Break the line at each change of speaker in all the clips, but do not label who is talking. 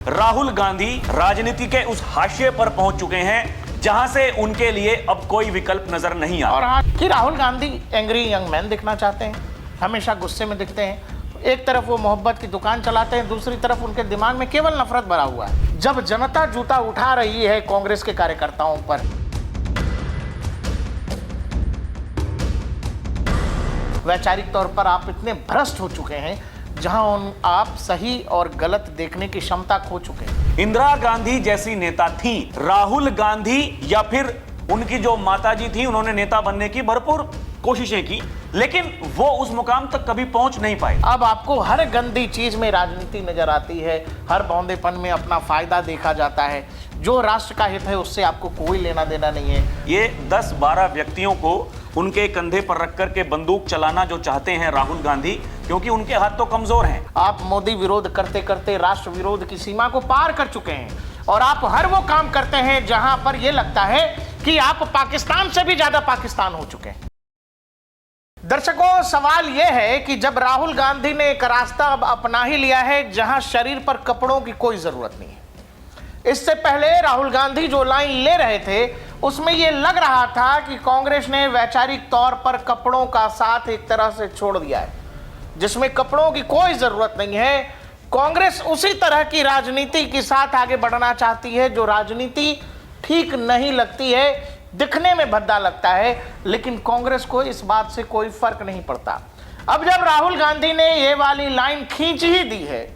राहुल गांधी राजनीति के उस हाशिए पर पहुंच चुके हैं जहां से उनके लिए अब कोई विकल्प नजर नहीं आता।
और हाँ कि Rahul Gandhi angry young man दिखना चाहते हैं, हमेशा गुस्से में दिखते हैं। एक तरफ वो मोहब्बत की दुकान चलाते हैं, दूसरी तरफ उनके दिमाग में केवल नफरत भरा हुआ है। जब जनता जूता उठा रही है कांग्रेस के कार्यकर्ताओं पर, वैचारिक तौर पर आप इतने भ्रष्ट हो चुके हैं जहां आप सही और गलत देखने की क्षमता खो चुके हैं।
इंदिरा गांधी जैसी नेता थी, राहुल गांधी या फिर उनकी जो माताजी थी, उन्होंने नेता बनने की भरपूर कोशिशें की, लेकिन वो उस मुकाम तक कभी पहुंच नहीं पाए।
अब आपको हर गंदी चीज में राजनीति नजर आती है, हर बौंदेपन में अपना फायदा देखा जाता है। जो राष्ट्र का हित है उससे आपको कोई लेना देना नहीं है।
ये 10-12 व्यक्तियों को उनके कंधे पर रख करके बंदूक चलाना जो चाहते हैं राहुल गांधी, क्योंकि उनके हाथ तो कमजोर हैं।
आप मोदी विरोध करते करते राष्ट्र विरोध की सीमा को पार कर चुके हैं और आप हर वो काम करते हैं जहां पर यह लगता है कि आप पाकिस्तान से भी ज्यादा पाकिस्तान हो चुके हैं। दर्शकों, सवाल यह है कि जब राहुल गांधी ने एक रास्ता अब अपना ही लिया है जहां शरीर पर कपड़ों की कोई जरूरत नहीं है। इससे पहले राहुल गांधी जो लाइन ले रहे थे उसमें यह लग रहा था कि कांग्रेस ने वैचारिक तौर पर कपड़ों का साथ एक तरह से छोड़ दिया है, जिसमें कपड़ों की कोई जरूरत नहीं है। कांग्रेस उसी तरह की राजनीति के साथ आगे बढ़ना चाहती है जो राजनीति ठीक नहीं लगती है, दिखने में भद्दा लगता है, लेकिन कांग्रेस को इस बात से कोई फर्क नहीं पड़ता। अब जब राहुल गांधी ने ये वाली लाइन खींच ही दी है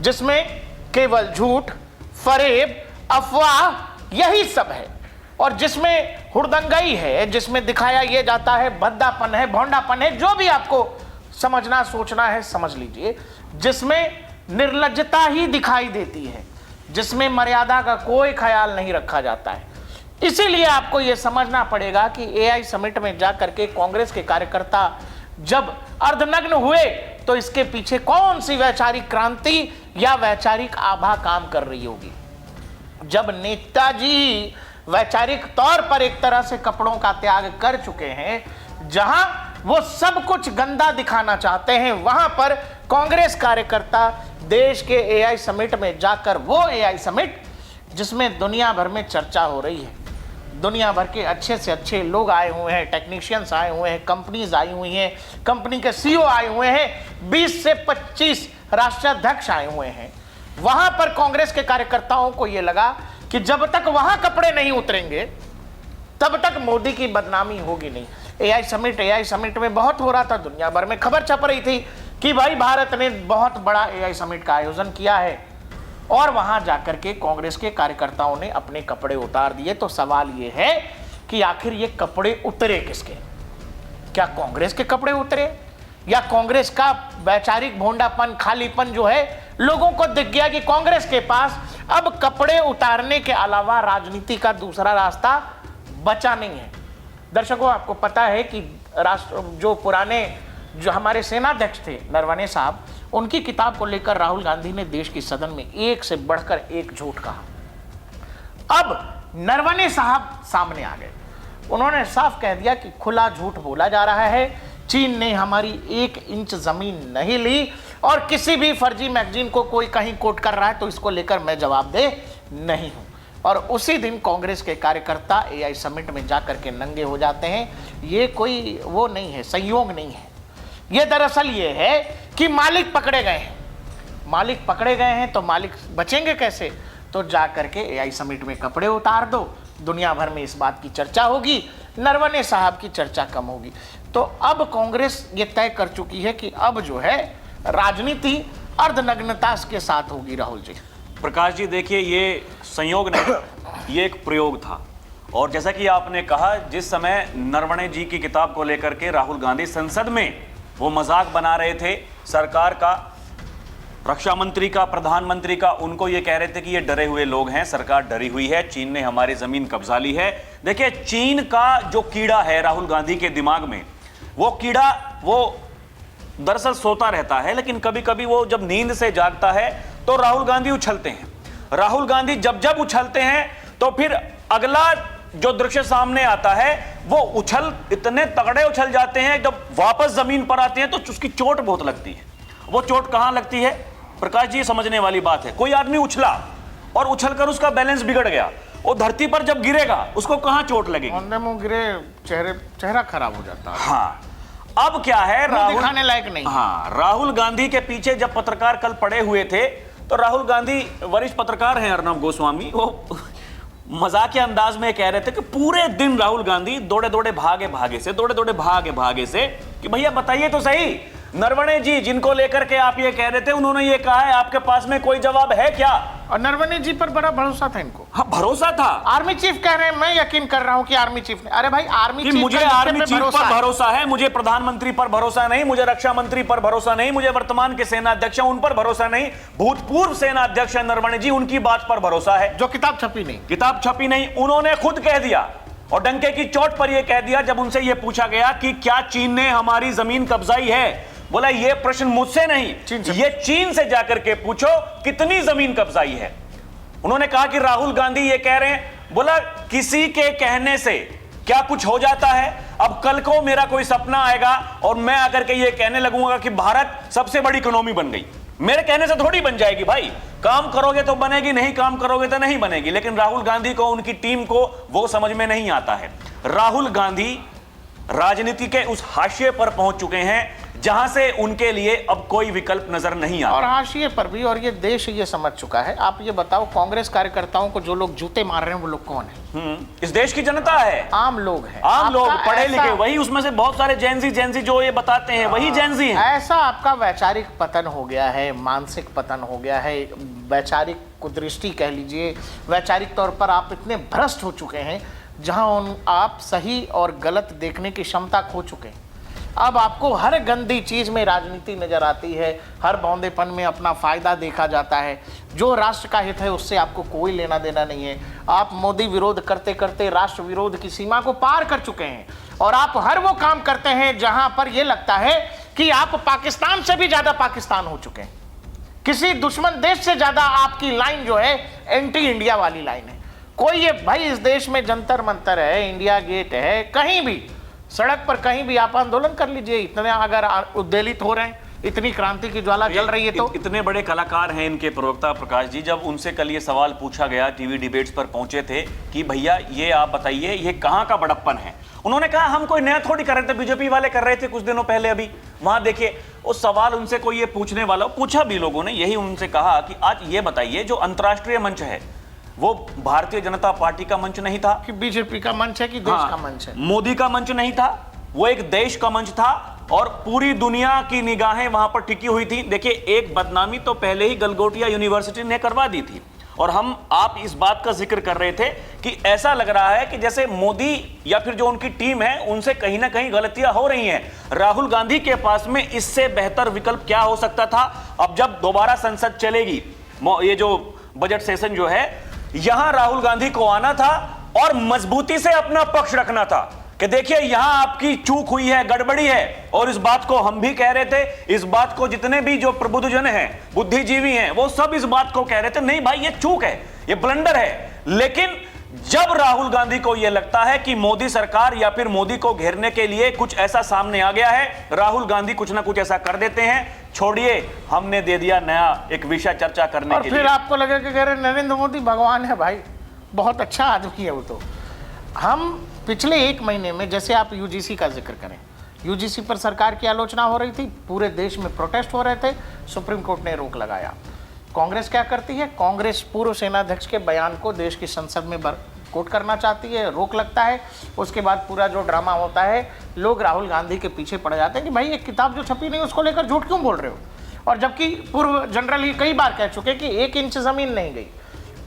जिसमें केवल झूठ, फरेब, अफवाह यही सब है और जिसमें हुड़दंगई है, जिसमें दिखाया यह जाता है भद्दापन है, भोंडापन है, जो भी आपको समझना सोचना है समझ लीजिए, जिसमें निर्लज्जता ही दिखाई देती है, जिसमें मर्यादा का कोई ख्याल नहीं रखा जाता है। इसीलिए आपको यह समझना पड़ेगा कि एआई समिट में जाकर के कांग्रेस के कार्यकर्ता जब अर्धनग्न हुए तो इसके पीछे कौन सी वैचारिक क्रांति या वैचारिक आभा काम कर रही होगी। जब नेताजी वैचारिक तौर पर एक तरह से कपड़ों का त्याग कर चुके हैं, जहां वो सब कुछ गंदा दिखाना चाहते हैं, वहां पर कांग्रेस कार्यकर्ता देश के एआई समिट में जाकर, वो एआई समिट जिसमें दुनिया भर में चर्चा हो रही है, दुनिया भर के अच्छे से अच्छे लोग आए हुए हैं, टेक्नीशियंस आए हुए हैं, कंपनीज आई हुई हैं, कंपनी के सीईओ आए हुए हैं, 20 से 25 राष्ट्राध्यक्ष आए हुए हैं। वहां पर कांग्रेस के कार्यकर्ताओं को यह लगा कि जब तक वहां कपड़े नहीं उतरेंगे तब तक मोदी की बदनामी होगी नहीं। एआई समिट में बहुत हो रहा था, दुनिया भर में खबर छप रही थी कि भाई भारत ने बहुत बड़ा एआई समिट का आयोजन किया है और वहां जाकर के कांग्रेस के कार्यकर्ताओं ने अपने कपड़े उतार दिए। तो सवाल यह है कि आखिर ये कपड़े उतरे किसके? क्या कांग्रेस के कपड़े उतरे या कांग्रेस का वैचारिक भोंडापन, खालीपन जो है, लोगों को दिख गया कि कांग्रेस के पास अब कपड़े उतारने के अलावा राजनीति का दूसरा रास्ता बचा नहीं है। दर्शकों, आपको पता है कि जो पुराने जो हमारे सेनाध्यक्ष थे नरवणे साहब, उनकी किताब को लेकर राहुल गांधी ने देश की सदन में एक से बढ़कर एक झूठ कहा। अब नरवणे साहब सामने आ गए, उन्होंने साफ कह दिया कि खुला झूठ बोला जा रहा है, चीन ने हमारी 1 इंच जमीन नहीं ली और किसी भी फर्जी मैगजीन को कोई कहीं कोट कर रहा है तो इसको लेकर मैं जवाबदेह नहीं हूं। और उसी दिन कांग्रेस के कार्यकर्ता एआई समिट में जाकर के नंगे हो जाते हैं। ये कोई वो नहीं है, संयोग नहीं है, ये दरअसल ये है कि मालिक पकड़े गए हैं। मालिक पकड़े गए हैं तो मालिक बचेंगे कैसे? तो जाकर के एआई समिट में कपड़े उतार दो, दुनिया भर में इस बात की चर्चा होगी, नरवणे साहब की चर्चा कम होगी। तो अब कांग्रेस ये तय कर चुकी है कि अब जो है राजनीति अर्धनग्नता के साथ होगी। राहुल जी,
प्रकाश जी, देखिए, ये संयोग नहीं, ये एक प्रयोग था। और जैसा कि आपने कहा, जिस समय नरवणे जी की किताब को लेकर के राहुल गांधी संसद में वो मजाक बना रहे थे सरकार का, रक्षा मंत्री का, प्रधानमंत्री का, उनको ये कह रहे थे कि ये डरे हुए लोग हैं, सरकार डरी हुई है, चीन ने हमारी जमीन कब्जा ली है। देखिए, चीन का जो कीड़ा है राहुल गांधी के दिमाग में, वो कीड़ा वो दरअसल सोता रहता है, लेकिन कभी कभी वो जब नींद से जागता है तो राहुल गांधी उछलते हैं। राहुल गांधी जब जब उछलते हैं तो फिर अगला जो दृश्य सामने आता है वो उछल इतने तगड़े उछल जाते हैं, जब वापस जमीन पर आते हैं तो उसकी चोट बहुत लगती है। वो चोट कहां लगती है? प्रकाश जी, ये समझने वाली बात है। कोई आदमी उछला और उछलकर उसका बैलेंस बिगड़ गया, वो धरती पर जब गिरेगा उसको कहां चोट लगेगी?
औंधे मुंह गिरे, चेहरा खराब हो जाता है।
हाँ, अब क्या है, राहुल
दिखाने लायक नहीं।
हाँ, राहुल गांधी के पीछे जब पत्रकार कल पड़े हुए थे, तो राहुल गांधी वरिष्ठ पत्रकार हैं अर्नब गोस्वामी, वो मजाकिया अंदाज में कह रहे थे कि पूरे दिन राहुल गांधी दौड़े दौड़े भागे से कि भैया बताइए तो सही, नरवणे जी जिनको लेकर के आप ये कह रहे थे, उन्होंने ये कहा है, आपके पास में कोई जवाब है क्या?
और नरवणे जी पर बड़ा भरोसा था इनको।
हाँ, भरोसा था।
आर्मी चीफ कह रहे हैं, मैं यकीन कर रहा हूं कि आर्मी चीफ ने, अरे भाई आर्मी
कि
चीफ,
मुझे आर्मी चीफ पर भरोसा है, मुझे प्रधानमंत्री पर भरोसा नहीं, मुझे रक्षा मंत्री पर भरोसा नहीं, मुझे वर्तमान के सेना अध्यक्ष उन पर भरोसा नहीं, भूतपूर्व सेना अध्यक्ष नरवणे जी, उनकी बात पर भरोसा है।
जो किताब छपी नहीं,
उन्होंने खुद कह दिया और डंके की चोट पर यह कह दिया, जब उनसे यह पूछा गया कि क्या चीन ने हमारी जमीन कब्जाई है, बोला ये प्रश्न मुझसे नहीं, ये चीन से जाकर के पूछो कितनी जमीन कब्जाई है। उन्होंने कहा कि राहुल गांधी ये कह रहे हैं, बोला किसी के कहने से क्या कुछ हो जाता है? अब कल को मेरा कोई सपना आएगा और मैं आकर के ये कहने लगूंगा कि भारत सबसे बड़ी इकोनॉमी बन गई, मेरे कहने से थोड़ी बन जाएगी भाई, काम करोगे तो बनेगी, नहीं काम करोगे तो नहीं बनेगी। लेकिन राहुल गांधी को, उनकी टीम को वो समझ में नहीं आता है। राहुल गांधी राजनीति के उस हाशिए पर पहुंच चुके हैं जहां से उनके लिए अब कोई विकल्प नजर नहीं आता।
और हाशिए पर भी, और ये देश ये समझ चुका है। आप ये बताओ, कांग्रेस कार्यकर्ताओं को जो लोग जूते मार रहे हैं वो लोग कौन है?
इस देश की जनता है,
आम लोग हैं,
आम लोग, पढ़े लिखे, वही उसमें से बहुत सारे जेनजी जो ये बताते हैं वही जेनजी हैं।
ऐसा आपका वैचारिक पतन हो गया है, मानसिक पतन हो गया है, वैचारिक कुदृष्टि कह लीजिए, वैचारिक तौर पर आप इतने भ्रष्ट हो चुके हैं जहां आप सही और गलत देखने की क्षमता खो चुके हैं। अब आपको हर गंदी चीज में राजनीति नजर आती है, हर बौंदेपन में अपना फायदा देखा जाता है, जो राष्ट्र का हित है उससे आपको कोई लेना देना नहीं है। आप मोदी विरोध करते करते राष्ट्र विरोध की सीमा को पार कर चुके हैं, और आप हर वो काम करते हैं जहां पर यह लगता है कि आप पाकिस्तान से भी ज्यादा पाकिस्तान हो चुके हैं। किसी दुश्मन देश से ज्यादा आपकी लाइन जो है एंटी इंडिया वाली लाइन है। कोई ये भाई, इस देश में जंतर मंतर है, इंडिया गेट है, कहीं भी सड़क पर कहीं भी आप आंदोलन कर लीजिए, इतने अगर उद्वेलित हो रहे हैं, इतनी क्रांति की ज्वाला जल रही है तो।
इतने बड़े कलाकार हैं इनके प्रवक्ता प्रकाश जी, जब उनसे कल ये सवाल पूछा गया, टीवी डिबेट्स पर पहुंचे थे कि भैया ये आप बताइए ये कहां का बड़प्पन है, उन्होंने कहा हम कोई नया थोड़ी कर रहे थे, बीजेपी वाले कर रहे थे कुछ दिनों पहले। अभी वहां देखिए वो सवाल उनसे कोई ये पूछने वाला, पूछा भी लोगों ने, यही उनसे कहा कि आज ये बताइए जो अंतर्राष्ट्रीय मंच है वो भारतीय जनता पार्टी का मंच नहीं था,
कि बीजेपी का मंच है, कि देश का मंच है,
मोदी का मंच नहीं था, वो एक देश का मंच था और पूरी दुनिया की निगाहें वहां पर टिकी हुई थी। देखिए, एक बदनामी तो पहले ही गलगोटिया यूनिवर्सिटी ने करवा दी थी, और आप इस बात का जिक्र कर रहे थे कि ऐसा लग रहा है कि जैसे मोदी या फिर जो उनकी टीम है उनसे कहीं ना कहीं गलतियां हो रही हैं। राहुल गांधी के पास में इससे बेहतर विकल्प क्या हो सकता था? अब जब दोबारा संसद चलेगी, ये जो बजट सेशन जो है, यहां राहुल गांधी को आना था और मजबूती से अपना पक्ष रखना था कि देखिए यहां आपकी चूक हुई है, गड़बड़ी है। और इस बात को हम भी कह रहे थे, इस बात को जितने भी जो प्रबुद्धजन हैं, बुद्धिजीवी हैं, वो सब इस बात को कह रहे थे, नहीं भाई ये चूक है, ये ब्लंडर है। लेकिन जब राहुल गांधी को यह लगता है कि मोदी सरकार या फिर मोदी को घेरने के लिए कुछ ऐसा सामने आ गया है, राहुल गांधी कुछ ना कुछ ऐसा कर देते हैं। छोड़िए, हमने दे दिया नया एक विषय चर्चा करने के लिए।
और फिर आपको लगे कि कह रहे नरेंद्र मोदी भगवान है। भाई बहुत अच्छा आदमी है वो तो। हम पिछले एक महीने में, जैसे आप यूजीसी का जिक्र करें, यूजीसी पर सरकार की आलोचना हो रही थी, पूरे देश में प्रोटेस्ट हो रहे थे, सुप्रीम कोर्ट ने रोक लगाया। कांग्रेस क्या करती है? कांग्रेस पूर्व सेनाध्यक्ष के बयान को देश की संसद में कोट करना चाहती है, रोक लगता है। उसके बाद पूरा जो ड्रामा होता है, लोग राहुल गांधी के पीछे पड़ जाते हैं कि भाई एक किताब जो छपी नहीं उसको लेकर झूठ क्यों बोल रहे हो। और जबकि पूर्व जनरल ही कई बार कह चुके कि 1 इंच जमीन नहीं गई।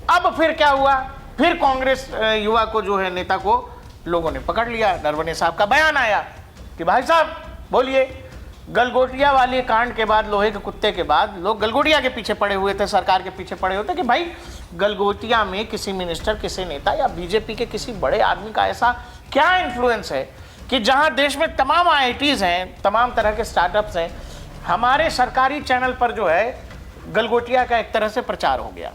अब फिर क्या हुआ? फिर कांग्रेस युवा को जो है, नेता को लोगों ने पकड़ लिया। नरवणे साहब का बयान आया कि भाई साहब बोलिए, गलगोटिया वाले कांड के बाद, लोहे के कुत्ते के बाद लोग गलगोटिया के पीछे पड़े हुए थे, सरकार के पीछे पड़े हुए थे कि भाई गलगोटिया में किसी मिनिस्टर, किसी नेता या बीजेपी के किसी बड़े आदमी का ऐसा क्या इन्फ्लुएंस है कि जहां देश में तमाम IITs हैं, तमाम तरह के स्टार्टअप्स हैं, हमारे सरकारी चैनल पर जो है गलगोटिया का एक तरह से प्रचार हो गया।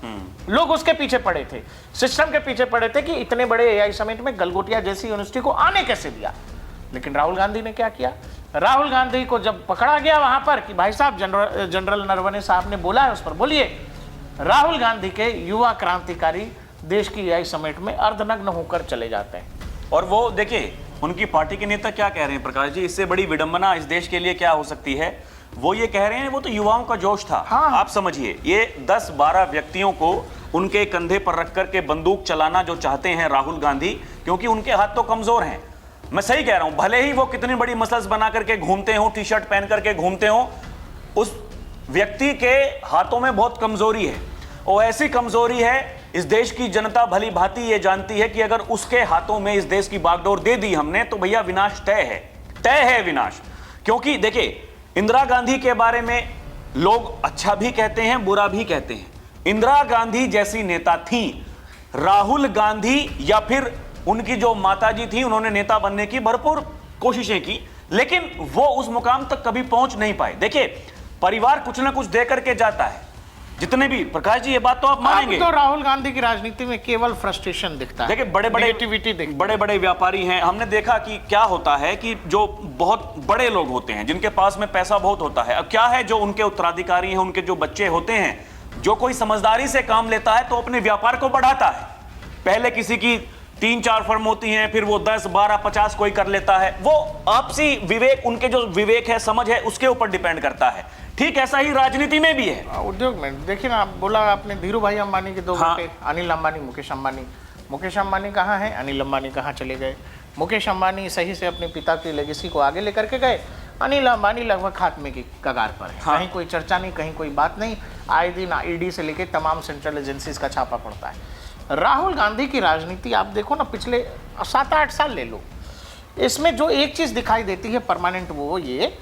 लोग उसके पीछे पड़े थे, सिस्टम के पीछे पड़े थे कि इतने बड़े AI समिट में गलगोटिया जैसी यूनिवर्सिटी को आने कैसे दिया। लेकिन राहुल गांधी ने क्या किया? राहुल गांधी को जब पकड़ा गया वहां पर कि भाई साहब, जनरल नरवणे साहब ने बोला है उस पर, बोलिए, राहुल गांधी के युवा क्रांतिकारी देश की एआई समिट में अर्धनग्न होकर चले जाते हैं।
और वो देखिए उनकी पार्टी के नेता क्या कह रहे हैं प्रकाश जी, इससे बड़ी विडंबना इस देश के लिए क्या हो सकती है। वो ये कह रहे हैं वो तो युवाओं का जोश था।
हाँ।
आप समझिए, ये 10-12 व्यक्तियों को उनके कंधे पर रख करके बंदूक चलाना जो चाहते हैं राहुल गांधी, क्योंकि उनके हाथ तो कमजोर हैं। मैं सही कह रहा हूं, भले ही वो कितनी बड़ी मसल्स बना करके घूमते हो, टी शर्ट पहन करके घूमते हो, उस व्यक्ति के हाथों में बहुत कमजोरी है। और ऐसी कमजोरी है, इस देश की जनता भली भांति ये जानती है कि अगर उसके हाथों में इस देश की बागडोर दे दी हमने तो भैया विनाश तय है विनाश। क्योंकि देखिए, इंदिरा गांधी के बारे में लोग अच्छा भी कहते हैं, बुरा भी कहते हैं। इंदिरा गांधी जैसी नेता थी, राहुल गांधी या फिर उनकी जो माताजी थी, उन्होंने नेता बनने की भरपूर कोशिशें की, लेकिन वो उस मुकाम तक कभी पहुंच नहीं पाए। देखिए, परिवार कुछ ना कुछ दे करके जाता है, जितने भी, प्रकाश जी ये बात तो आप मानेंगे।
तो राहुल गांधी की राजनीति में केवल फ्रस्ट्रेशन दिखता है।
देखिए, बड़े बड़े व्यापारी हैं, हमने देखा कि क्या होता है कि जो बहुत बड़े लोग होते हैं, जिनके पास में पैसा बहुत होता है, अब क्या है, जो उनके उत्तराधिकारी हैं, उनके जो बच्चे होते हैं, जो कोई समझदारी से काम लेता है तो अपने व्यापार को बढ़ाता है। पहले किसी की 3-4 फर्म होती हैं, फिर वो 10, 12, 50 कोई कर लेता है। वो आपसी विवेक, उनके जो विवेक है, समझ है, उसके ऊपर डिपेंड करता है। ठीक ऐसा ही राजनीति में भी है,
उद्योग में। देखिए ना, आप बोला आपने धीरू भाई अंबानी के 2 बेटे, अनिल अंबानी, मुकेश अंबानी। मुकेश अंबानी कहाँ है, अनिल अंबानी कहाँ चले गए। मुकेश अंबानी सही से अपने पिता की लेगेसी को आगे लेकर के गए, अनिल अंबानी लगभग खात्मे की कगार पर है। कहीं कोई चर्चा नहीं, कहीं कोई बात नहीं। आए दिन ईडी से लेकर तमाम सेंट्रल एजेंसीज का छापा पड़ता है। राहुल गांधी की राजनीति आप देखो ना, पिछले 7-8 साल ले लो, इसमें जो एक चीज़ दिखाई देती है परमानेंट, वो ये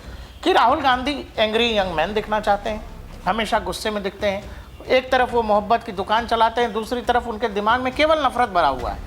कि Rahul Gandhi angry young man दिखना चाहते हैं, हमेशा गुस्से में दिखते हैं। एक तरफ वो मोहब्बत की दुकान चलाते हैं, दूसरी तरफ उनके दिमाग में केवल नफरत भरा हुआ है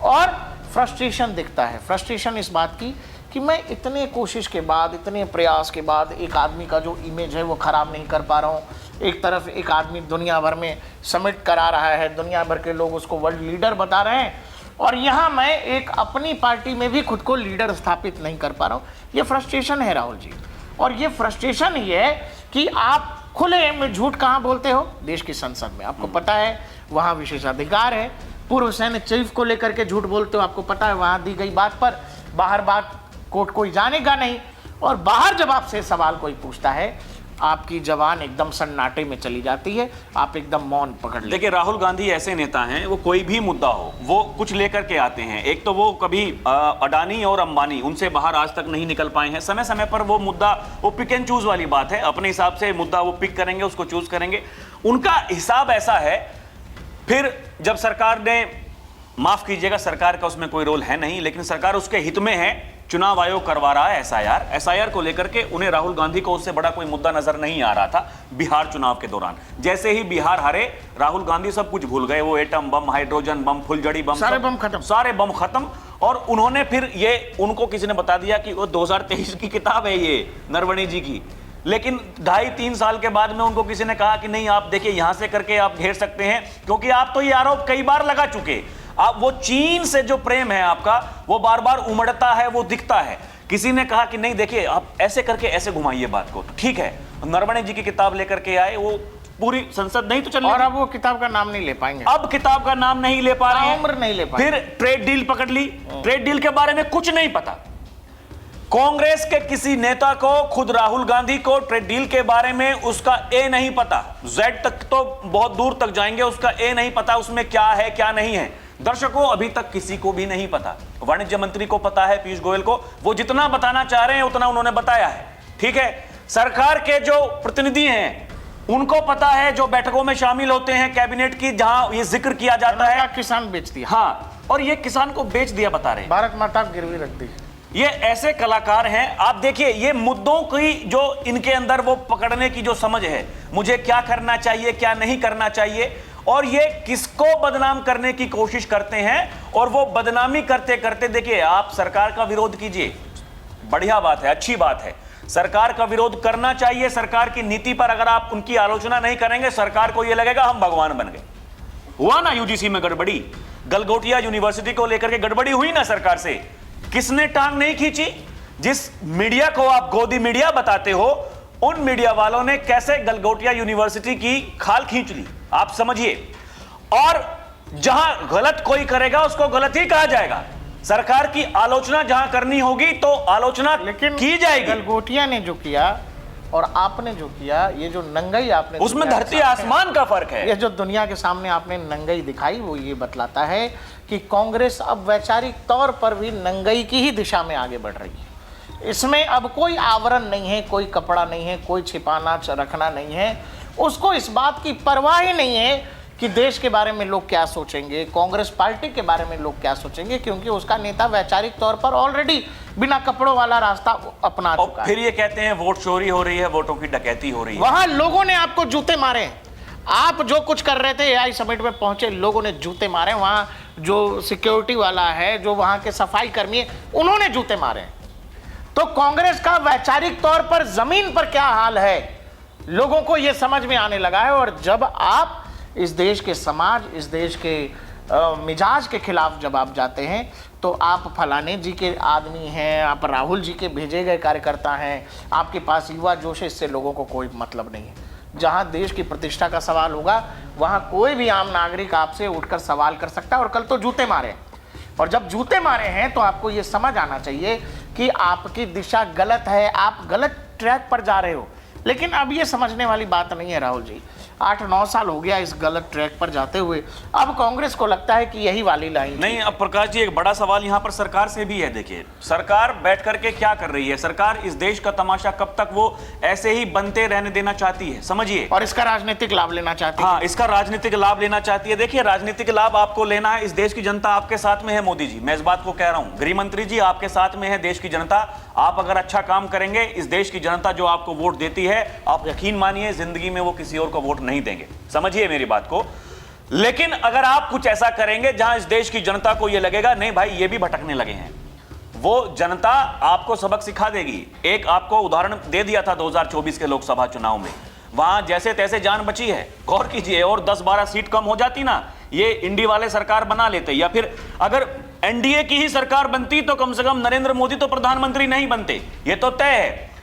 और फ्रस्ट्रेशन दिखता है। फ्रस्ट्रेशन इस बात की कि मैं इतने कोशिश के बाद, इतने प्रयास के बाद एक आदमी का जो इमेज है वो ख़राब नहीं कर पा रहा हूँ। एक तरफ एक आदमी दुनिया भर में समिट करा रहा है, दुनिया भर के लोग उसको वर्ल्ड लीडर बता रहे हैं, और यहाँ मैं एक अपनी पार्टी में भी खुद को लीडर स्थापित नहीं कर पा रहा हूँ। ये फ्रस्ट्रेशन है राहुल जी। और ये फ्रस्ट्रेशन ही है कि आप खुले में झूठ कहाँ बोलते हो, देश की संसद में। आपको पता है वहाँ विशेषाधिकार है। पूर्व सैन्य चीफ को लेकर के झूठ बोलते हो, आपको पता है वहाँ दी गई बात पर बाहर बात कोर्ट कोई जानेगा नहीं। और बाहर जब आपसे सवाल कोई पूछता है, आपकी जवान एकदम सन्नाटे में चली जाती है, आप एकदम मौन पकड़ लेते।
देखिए, राहुल गांधी ऐसे नेता हैं, वो कोई भी मुद्दा हो वो कुछ लेकर के आते हैं। एक तो वो कभी अडानी और अंबानी, उनसे बाहर आज तक नहीं निकल पाए हैं। समय समय पर वो मुद्दा, वो पिक एंड चूज वाली बात है, अपने हिसाब से मुद्दा वो पिक करेंगे, उसको चूज करेंगे। उनका हिसाब ऐसा है। फिर जब सरकार ने, माफ कीजिएगा, सरकार का उसमें कोई रोल है नहीं, लेकिन सरकार उसके हित में है, चुनाव आयोग करवा रहा है एसआईआर को लेकर के, उन्हें राहुल गांधी को उससे बड़ा कोई मुद्दा नजर नहीं आ रहा था बिहार चुनाव के दौरान। जैसे ही बिहार हारे, राहुल गांधी सब कुछ भूल गए। वो एटम बम, हाइड्रोजन बम, फुलझड़ी बम,
सारे बम खत्म,
सारे बम खत्म। और उन्होंने फिर ये, उनको किसी ने बता दिया कि वो 2023 की किताब है ये नरवणे जी की। लेकिन 2.5-3 साल के बाद में उनको किसी ने कहा कि नहीं, आप देखिए यहां से करके आप घेर सकते हैं, क्योंकि आप तो ये आरोप कई बार लगा चुके। आप, वो चीन से जो प्रेम है आपका, वो बार बार उमड़ता है, वो दिखता है। किसी ने कहा कि नहीं देखिए, आप ऐसे करके ऐसे घुमाइए बात को, तो ठीक है, नरवणे जी की किताब लेकर के आए, वो पूरी संसद नहीं तो चल,
और अब वो किताब का नाम नहीं ले पाएंगे।
अब किताब का नाम नहीं ले पा रहे हैं,
उम्र नहीं ले पाएंगे।
फिर ट्रेड डील पकड़ ली। ट्रेड डील के बारे में कुछ नहीं पता। कांग्रेस के किसी नेता को, खुद राहुल गांधी को ट्रेड डील के बारे में उसका ए नहीं पता। जेड तक तो बहुत दूर तक जाएंगे, उसका ए नहीं पता, उसमें क्या है क्या नहीं है। दर्शकों, अभी तक किसी को भी नहीं पता। वाणिज्य मंत्री को पता है, पीयूष गोयल को, वो जितना बताना चाह रहे हैं उतना उन्होंने बताया है। ठीक है, सरकार के जो प्रतिनिधि हैं उनको पता है, जो बैठकों में शामिल होते हैं कैबिनेट की, जहां ये जिक्र किया जाता है,
किसान बेच दिया।
हाँ, और ये किसान को बेच दिया बता रहे हैं,
भारत माता गिरवी रख दी।
ये ऐसे कलाकार हैं। आप देखिए, ये मुद्दों की जो इनके अंदर वो पकड़ने की जो समझ है, मुझे क्या करना चाहिए क्या नहीं करना चाहिए, और ये किसको बदनाम करने की कोशिश करते हैं। और वो बदनामी करते करते, देखिए, आप सरकार का विरोध कीजिए, बढ़िया बात है, अच्छी बात है, सरकार का विरोध करना चाहिए। सरकार की नीति पर अगर आप उनकी आलोचना नहीं करेंगे, सरकार को ये लगेगा हम भगवान बन गए। हुआ ना यूजीसी में गड़बड़ी, गलगोटिया यूनिवर्सिटी को लेकर के गड़बड़ी हुई ना सरकार से, किसने टांग नहीं खींची? जिस मीडिया को आप गोदी मीडिया बताते हो, उन मीडिया वालों ने कैसे गलगोटिया यूनिवर्सिटी की खाल खींच ली, आप समझिए। और जहां गलत कोई करेगा उसको गलत ही कहा जाएगा। सरकार की आलोचना जहां करनी होगी तो आलोचना
लेकिन
की जाएगी।
गलगोटिया ने जो किया और आपने जो किया, ये जो नंगाई आपने,
उसमें धरती आसमान का फर्क है।
ये जो दुनिया के सामने आपने नंगाई दिखाई, वो ये बतलाता है कि कांग्रेस अब वैचारिक तौर पर भी नंगाई की ही दिशा में आगे बढ़ रही है। इसमें अब कोई आवरण नहीं है, कोई कपड़ा नहीं है, कोई छिपाना रखना नहीं है। उसको इस बात की परवाह ही नहीं है कि देश के बारे में लोग क्या सोचेंगे, कांग्रेस पार्टी के बारे में लोग क्या सोचेंगे, क्योंकि उसका नेता वैचारिक तौर पर ऑलरेडी बिना कपड़ों वाला रास्ता अपना चुका है।
फिर ये कहते हैं वोट चोरी हो रही है, वोटों की डकैती हो रही है।
वहां लोगों ने आपको जूते मारे हैं। आप जो कुछ कर रहे थे, एआई समिट में पहुंचे लोगों ने जूते मारे। वहां जो सिक्योरिटी वाला है, जो वहां के सफाई कर्मी है, उन्होंने जूते मारे हैं। तो कांग्रेस का वैचारिक तौर पर जमीन पर क्या हाल है, लोगों को यह समझ में आने लगा है। और जब आप इस देश के समाज, इस देश के मिजाज के खिलाफ जब आप जाते हैं, तो आप फलाने जी के आदमी हैं, आप राहुल जी के भेजे गए कार्यकर्ता हैं, आपके पास युवा जोश है, इससे लोगों को कोई मतलब नहीं है। जहां देश की प्रतिष्ठा का सवाल होगा, वहां कोई भी आम नागरिक आपसे उठकर सवाल कर सकता है। और कल तो जूते मारे, और जब जूते मारे हैं तो आपको ये समझ आना चाहिए कि आपकी दिशा गलत है, आप गलत ट्रैक पर जा रहे हो। लेकिन अब ये समझने वाली बात नहीं है राहुल जी, 8-9 साल हो गया इस गलत ट्रैक पर जाते हुए। अब कांग्रेस को लगता है कि यही वाली लाइन
नहीं। अब प्रकाश जी, एक बड़ा सवाल यहां पर सरकार से भी है। देखिए, सरकार बैठ करके क्या कर रही है? सरकार इस देश का तमाशा कब तक वो ऐसे ही बनते रहने देना चाहती है, समझिए,
और इसका राजनीतिक लाभ लेना चाहती है।
हाँ, इसका राजनीतिक लाभ लेना चाहती है। देखिए, राजनीतिक लाभ आपको लेना है, इस देश की जनता आपके साथ में है। मोदी जी, मैं इस बात को कह रहा हूं, गृह मंत्री जी आपके साथ में है, देश की जनता। आप अगर अच्छा काम करेंगे, इस देश की जनता जो आपको वोट देती है, आप यकीन मानिए जिंदगी में वो किसी और को वोट नहीं देंगे, समझिए मेरी बात को। लेकिन अगर आप कुछ ऐसा करेंगे जहां इस देश की जनता को यह लगेगा नहीं भाई ये भी भटकने लगे हैं, वो जनता आपको सबक सिखा देगी। एक आपको उदाहरण दे दिया था 2024 के लोकसभा चुनाव में, वहां जैसे तैसे जान बची है। गौर कीजिए, और 10-12 सीट कम हो जाती ना, ये इंडी वाले सरकार बना लेते, या फिर अगर एनडीए की ही सरकार बनती तो कम से कम नरेंद्र मोदी तो प्रधानमंत्री नहीं बनते, ये तो तय है।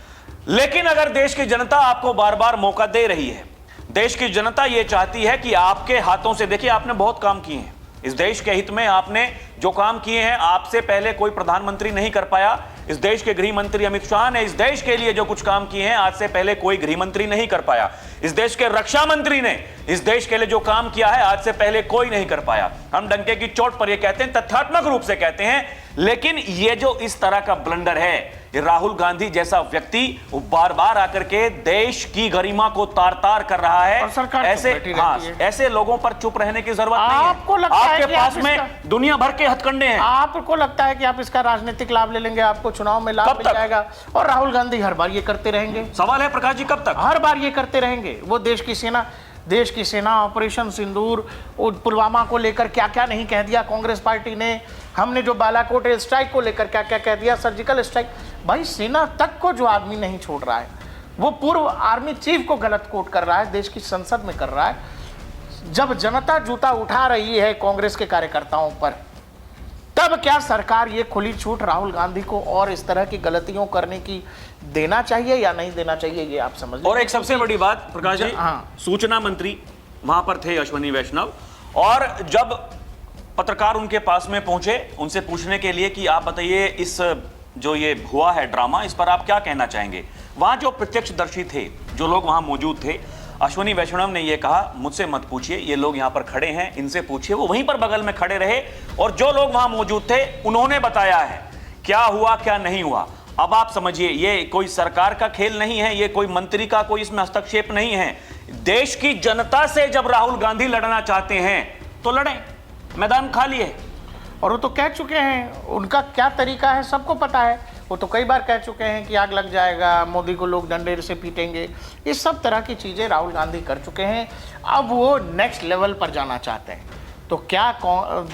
लेकिन अगर देश की जनता आपको बार बार मौका दे रही है, देश की जनता यह चाहती है कि आपके हाथों से, देखिए आपने बहुत काम किए हैं इस देश के हित में, आपने जो काम किए हैं आपसे पहले कोई प्रधानमंत्री नहीं कर पाया। इस देश के गृह मंत्री अमित शाह ने इस देश के लिए जो कुछ काम किए हैं आज से पहले कोई गृह मंत्री नहीं कर पाया। इस देश के रक्षा मंत्री ने इस देश के लिए जो काम किया है आज से पहले कोई नहीं कर पाया। हम डंके की चोट पर यह कहते हैं, तथ्यात्मक रूप से कहते हैं। लेकिन ये जो इस तरह का ब्लंडर है, ये राहुल गांधी जैसा व्यक्ति वो बार बार आकर के देश की गरिमा को तार तार कर रहा है। ऐसे लोगों पर चुप रहने की जरूरत नहीं है।
आपको लगता है
आपके पास में दुनिया भर के हथकंडे हैं।
आपको लगता है कि आप इसका राजनीतिक लाभ ले लेंगे, आपको चुनाव में लाभ मिल जाएगा, और राहुल गांधी हर बार ये करते रहेंगे?
सवाल है प्रकाश जी, कब तक?
हर बार ये करते रहेंगे। वो देश की सेना ऑपरेशन सिंदूर, पुलवामा को लेकर क्या क्या नहीं कह दिया कांग्रेस पार्टी ने। हमने जो बालाकोट एयर स्ट्राइक को लेकर क्या क्या कह दिया, सर्जिकल स्ट्राइक। भाई सेना तक को जो आदमी नहीं छोड़ रहा है, वो पूर्व आर्मी चीफ को गलत कोट कर रहा है, देश की संसद में कर रहा है। जब जनता जूता उठा रही है कांग्रेस के कार्यकर्ताओं पर, तब क्या सरकार ये खुली छूट राहुल गांधी को और इस तरह की गलतियों करने की देना चाहिए या नहीं देना चाहिए, ये आप समझ।
और एक सबसे बड़ी बात प्रकाश जी, सूचना मंत्री वहां पर थे अश्विनी वैष्णव, और जब पत्रकार उनके पास में पहुंचे उनसे पूछने के लिए कि आप बताइए इस जो ये हुआ है ड्रामा, इस पर आप क्या कहना चाहेंगे, वहां जो प्रत्यक्षदर्शी थे, जो लोग वहां मौजूद थे, अश्विनी वैष्णव ने यह कहा, मुझसे मत पूछिए, ये लोग यहां पर खड़े हैं, इनसे पूछिए। वो वहीं पर बगल में खड़े रहे और जो लोग वहां मौजूद थे उन्होंने बताया है क्या हुआ क्या नहीं हुआ। अब आप समझिए, ये कोई सरकार का खेल नहीं है, ये कोई मंत्री का कोई इसमें हस्तक्षेप नहीं है। देश की जनता से जब राहुल गांधी लड़ना चाहते हैं तो लड़ें, मैदान खाली है।
और वो तो कह चुके हैं, उनका क्या तरीका है सबको पता है। वो तो कई बार कह चुके हैं कि आग लग जाएगा, मोदी को लोग डंडे से पीटेंगे, ये सब तरह की चीज़ें राहुल गांधी कर चुके हैं। अब वो नेक्स्ट लेवल पर जाना चाहते हैं। तो क्या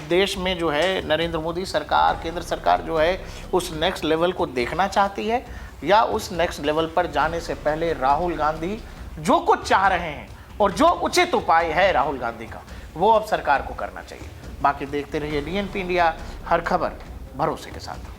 देश में जो है नरेंद्र मोदी सरकार, केंद्र सरकार जो है उस नेक्स्ट लेवल को देखना चाहती है, या उस नेक्स्ट लेवल पर जाने से पहले राहुल गांधी जो कुछ चाह रहे हैं और जो उचित उपाय है राहुल गांधी का, वो अब सरकार को करना चाहिए। बाकी देखते रहिए DNP इंडिया, हर खबर भरोसे के साथ।